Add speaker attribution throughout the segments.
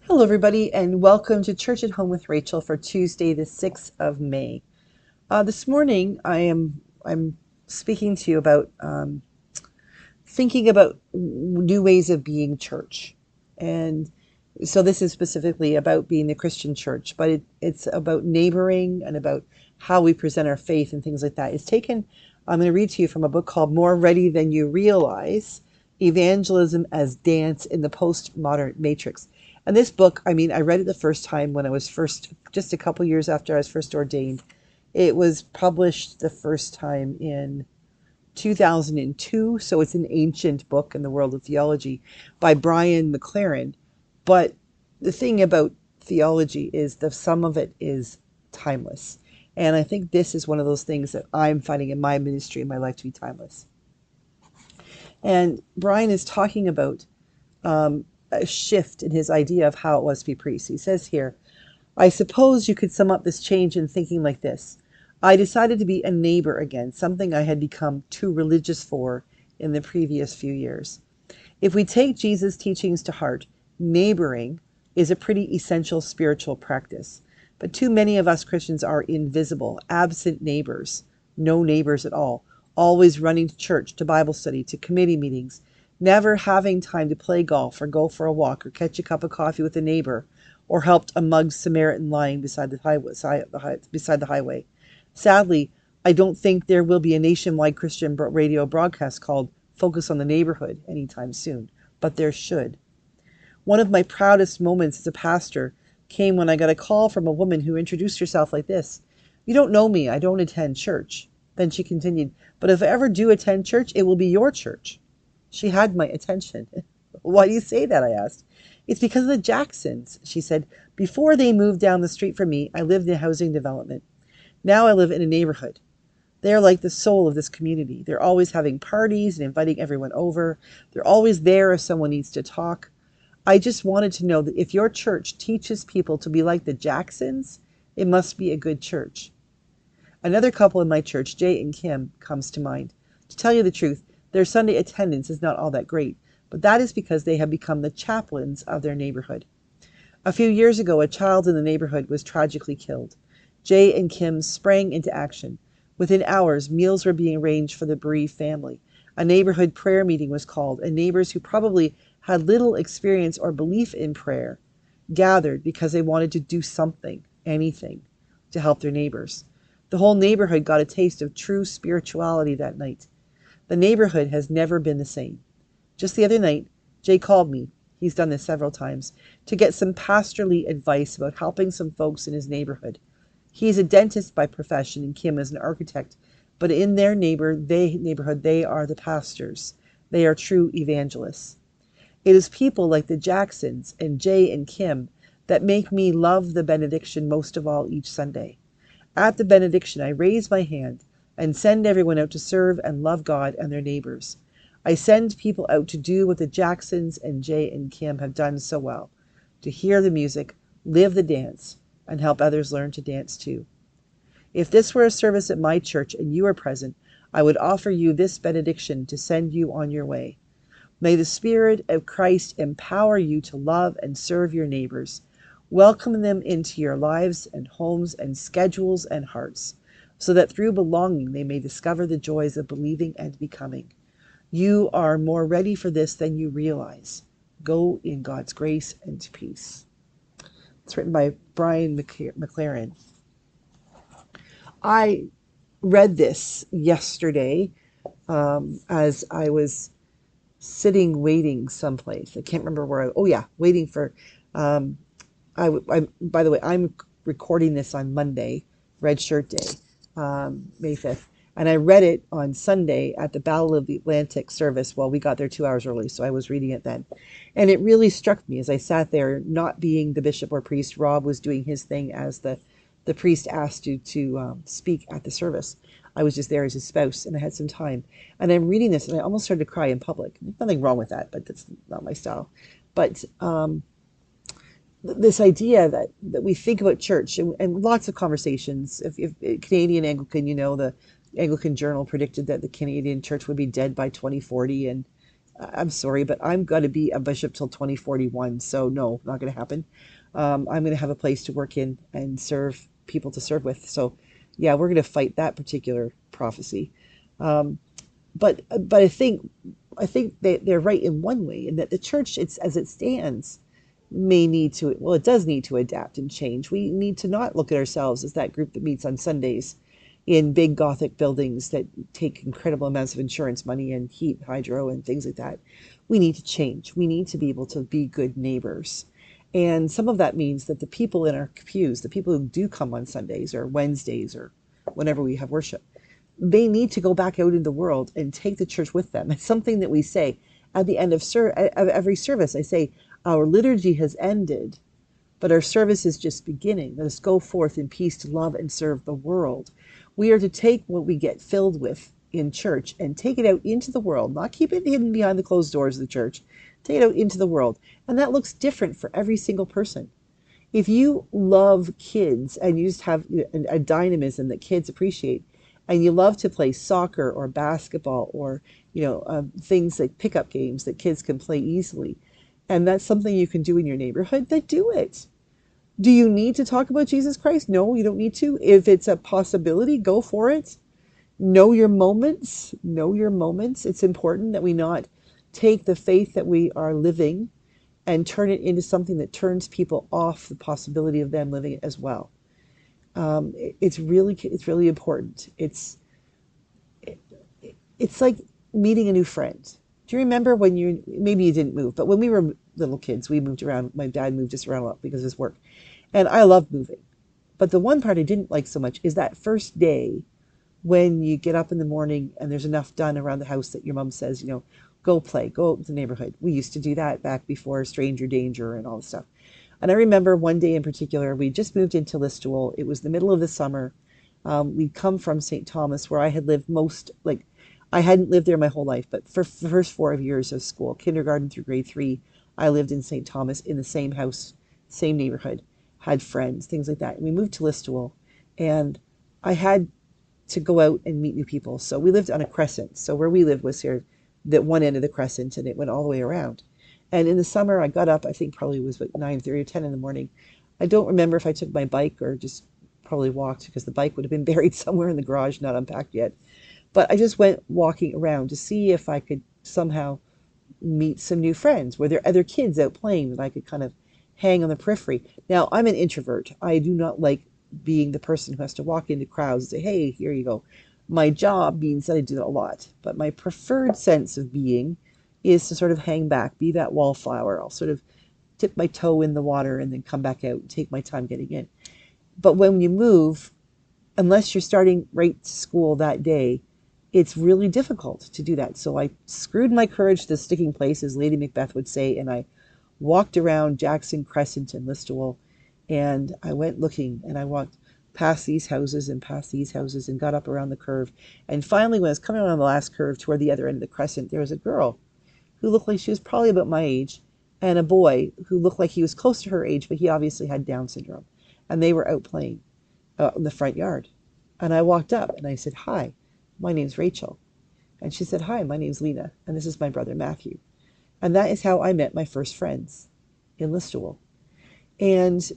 Speaker 1: Hello, everybody, and welcome to Church at Home with Rachel for Tuesday, the 6th of May. This morning, I'm speaking to you about thinking about new ways of being church, and so this is specifically about being the Christian church, but it's about neighboring and about how we present our faith and things like that. It's taken. I'm going to read to you from a book called "More Ready Than You Realize: Evangelism as Dance in the Postmodern Matrix." And this book, I mean, I read it the first time when I was just a couple years after I was first ordained. It was published the first time in 2002, so it's an ancient book in the world of theology by Brian McLaren. But the thing about theology is that some of it is timeless. And I think this is one of those things that I'm finding in my ministry, in my life, to be timeless. And Brian is talking about a shift in his idea of how it was to be priest. He says here, I suppose you could sum up this change in thinking like this. I decided to be a neighbor again, something I had become too religious for in the previous few years. If we take Jesus' teachings to heart, neighboring is a pretty essential spiritual practice. But too many of us Christians are invisible, absent neighbors, no neighbors at all, always running to church, to Bible study, to committee meetings, never having time to play golf or go for a walk or catch a cup of coffee with a neighbor or helped a mugged Samaritan lying beside the highway. Sadly, I don't think there will be a nationwide Christian radio broadcast called Focus on the Neighborhood anytime soon, but there should. One of my proudest moments as a pastor came when I got a call from a woman who introduced herself like this. You don't know me, I don't attend church. Then she continued, but if I ever do attend church, it will be your church. She had my attention. Why do you say that? I asked. It's because of the Jacksons, she said. Before they moved down the street from me, I lived in a housing development. Now I live in a neighborhood. They're like the soul of this community. They're always having parties and inviting everyone over. They're always there if someone needs to talk. I just wanted to know that if your church teaches people to be like the Jacksons, it must be a good church. Another couple in my church, Jay and Kim, comes to mind. To tell you the truth, their Sunday attendance is not all that great, but that is because they have become the chaplains of their neighborhood. A few years ago, a child in the neighborhood was tragically killed. Jay and Kim sprang into action. Within hours, meals were being arranged for the bereaved family. A neighborhood prayer meeting was called, and neighbors who probably had little experience or belief in prayer gathered because they wanted to do something, anything, to help their neighbors. The whole neighborhood got a taste of true spirituality that night. The neighborhood has never been the same. Just the other night, Jay called me, he's done this several times, to get some pastorly advice about helping some folks in his neighborhood. He's a dentist by profession and Kim is an architect, but in their neighborhood, they are the pastors. They are true evangelists. It is people like the Jacksons and Jay and Kim that make me love the benediction most of all each Sunday. At the benediction, I raise my hand and send everyone out to serve and love God and their neighbors. I send people out to do what the Jacksons and Jay and Kim have done so well, to hear the music, live the dance, and help others learn to dance too. If this were a service at my church and you were present, I would offer you this benediction to send you on your way. May the Spirit of Christ empower you to love and serve your neighbors. Welcome them into your lives and homes and schedules and hearts, so that through belonging they may discover the joys of believing and becoming. You are more ready for this than you realize. Go in God's grace and peace. It's written by Brian McLaren. I read this yesterday as I was sitting waiting someplace. I can't remember where. Waiting for. By the way, I'm recording this on Monday, Red Shirt Day, May 5th. And I read it on Sunday at the Battle of the Atlantic service. Well, we got there 2 hours early, so I was reading it then. And it really struck me as I sat there, not being the bishop or priest. Rob was doing his thing as the priest asked you to speak at the service. I was just there as his spouse, and I had some time. And I'm reading this, and I almost started to cry in public. There's nothing wrong with that, but that's not my style. But this idea that we think about church, and lots of conversations. If Canadian Anglican, the Anglican Journal predicted that the Canadian church would be dead by 2040, and I'm sorry, but I'm going to be a bishop till 2041. So no, not going to happen. I'm going to have a place to work in and serve people to serve with. So yeah, we're going to fight that particular prophecy. Um, but I think they're right in one way, in that the church, it's as it stands, may need to, well, it does need to adapt and change. We need to not look at ourselves as that group that meets on Sundays in big Gothic buildings that take incredible amounts of insurance money and heat, hydro, and things like that. We need to change. We need to be able to be good neighbors. And some of that means that the people in our pews, the people who do come on Sundays or Wednesdays or whenever we have worship, they need to go back out in the world and take the church with them. It's something that we say at the end of every service. I say, our liturgy has ended, but our service is just beginning. Let us go forth in peace to love and serve the world. We are to take what we get filled with in church and take it out into the world, not keep it hidden behind the closed doors of the church. Take it out into the world. And that looks different for every single person. If you love kids and you just have a dynamism that kids appreciate, and you love to play soccer or basketball or things like pickup games that kids can play easily, and that's something you can do in your neighborhood, then do it. Do you need to talk about Jesus Christ? No, you don't need to. If it's a possibility, go for it. Know your moments. Know your moments. It's important that we not take the faith that we are living and turn it into something that turns people off the possibility of them living it as well. It's really important. It's like meeting a new friend. Do you remember when maybe you didn't move, but when we were little kids, we moved around. My dad moved us around a lot because of his work. And I love moving. But the one part I didn't like so much is that first day when you get up in the morning and there's enough done around the house that your mom says, go play, go out to the neighborhood. We used to do that back before stranger danger and all this stuff. And I remember one day in particular, we just moved into Listowel. It was the middle of the summer. We'd come from St. Thomas, where I had lived I hadn't lived there my whole life, but for the first 4 years of school, kindergarten through grade 3, I lived in St. Thomas in the same house, same neighborhood, had friends, things like that. And we moved to Listowel, and I had to go out and meet new people. So we lived on a crescent. So where we lived was here, that one end of the crescent, and it went all the way around. And in the summer, I got up, I think probably it was about 9:30 or 10 in the morning. I don't remember if I took my bike or just probably walked, because the bike would have been buried somewhere in the garage, not unpacked yet. But I just went walking around to see if I could somehow meet some new friends. Were there other kids out playing that I could kind of hang on the periphery? Now, I'm an introvert. I do not like being the person who has to walk into crowds and say, hey, here you go. My job means that I do that a lot. But my preferred sense of being is to sort of hang back, be that wallflower. I'll sort of dip my toe in the water and then come back out and take my time getting in. But when you move, unless you're starting right to school that day, it's really difficult to do that. So I screwed my courage to the sticking place, as Lady Macbeth would say, and I walked around Jackson Crescent and Listowel, and I went looking, and I walked past these houses and past these houses and got up around the curve. And finally, when I was coming around the last curve toward the other end of the crescent, there was a girl who looked like she was probably about my age, and a boy who looked like he was close to her age, but he obviously had Down syndrome. And they were out playing in the front yard. And I walked up and I said, hi, my name's Rachel. And she said, hi, my name's Lena, and this is my brother Matthew. And that is how I met my first friends in Listowel. And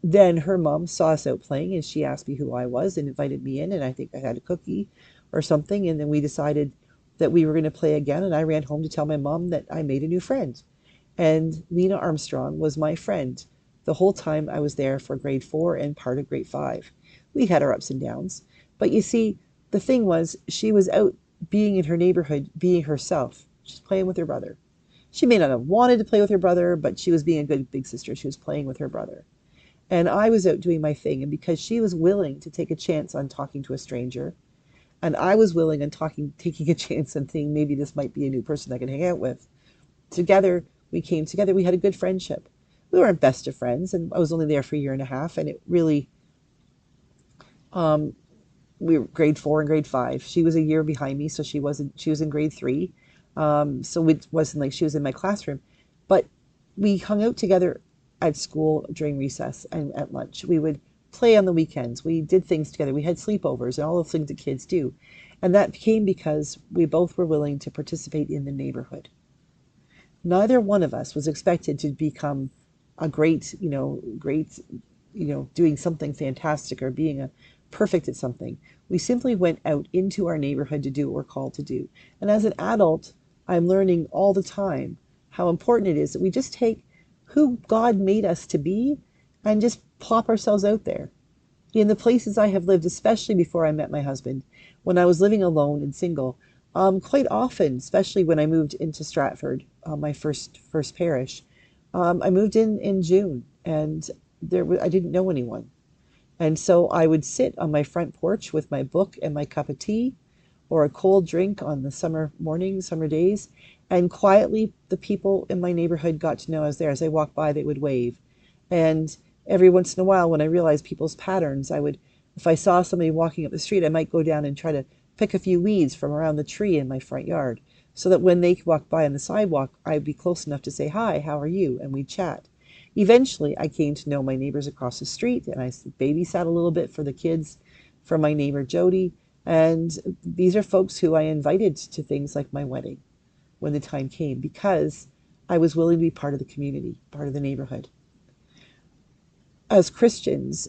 Speaker 1: then her mom saw us out playing, and she asked me who I was and invited me in, and I think I had a cookie or something. And then we decided that we were going to play again, and I ran home to tell my mom that I made a new friend. And Lena Armstrong was my friend the whole time I was there for grade 4 and part of grade 5. We had our ups and downs. But you see, the thing was, she was out being in her neighborhood, being herself. She's playing with her brother. She may not have wanted to play with her brother, but she was being a good big sister. She was playing with her brother. And I was out doing my thing. And because she was willing to take a chance on talking to a stranger, and I was willing on taking a chance and thinking maybe this might be a new person I can hang out with, together, we came together. We had a good friendship. We weren't best of friends, and I was only there for a year and a half, and it really, we were grade 4 and grade 5. She was a year behind me, so she was in grade 3. So it wasn't like she was in my classroom, but we hung out together at school during recess and at lunch. We would play on the weekends. We did things together. We had sleepovers and all the things that kids do. And that came because we both were willing to participate in the neighborhood. Neither one of us was expected to become a great, doing something fantastic or being a perfect at something. We simply went out into our neighborhood to do what we're called to do. And as an adult, I'm learning all the time how important it is that we just take who God made us to be and just plop ourselves out there. In the places I have lived, especially before I met my husband, when I was living alone and single, quite often, especially when I moved into Stratford, my first parish, I moved in June, and I didn't know anyone. And so I would sit on my front porch with my book and my cup of tea or a cold drink on the summer mornings, summer days, and quietly the people in my neighborhood got to know I was there. As I walked by, they would wave. And every once in a while, when I realized people's patterns, if I saw somebody walking up the street, I might go down and try to pick a few weeds from around the tree in my front yard so that when they walked by on the sidewalk, I'd be close enough to say, "Hi, how are you?" And we'd chat. Eventually, I came to know my neighbors across the street, and I babysat a little bit for the kids for my neighbor Jody. And these are folks who I invited to things like my wedding when the time came because I was willing to be part of the community, part of the neighborhood. As Christians,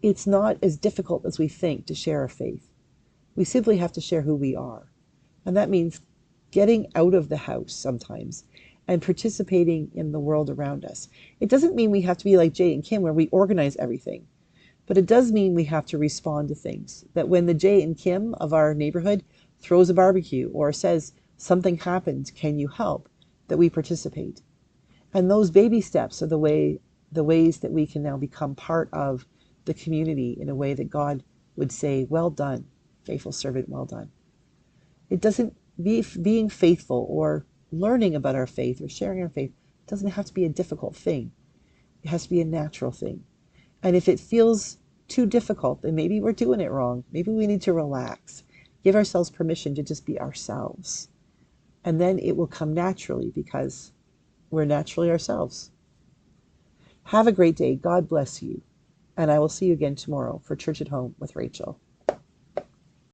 Speaker 1: it's not as difficult as we think to share our faith. We simply have to share who we are. And that means getting out of the house sometimes and participating in the world around us. It doesn't mean we have to be like Jay and Kim where we organize everything, but it does mean we have to respond to things. That when the Jay and Kim of our neighborhood throws a barbecue or says something happened, can you help? That we participate. And those baby steps are the ways that we can now become part of the community in a way that God would say, "Well done, faithful servant, well done." It doesn't being faithful or learning about our faith or sharing our faith doesn't have to be a difficult thing. It has to be a natural thing. And if it feels too difficult, then maybe we're doing it wrong. Maybe we need to relax, give ourselves permission to just be ourselves. And then it will come naturally because we're naturally ourselves. Have a great day. God bless you. And I will see you again tomorrow for Church at Home with Rachel.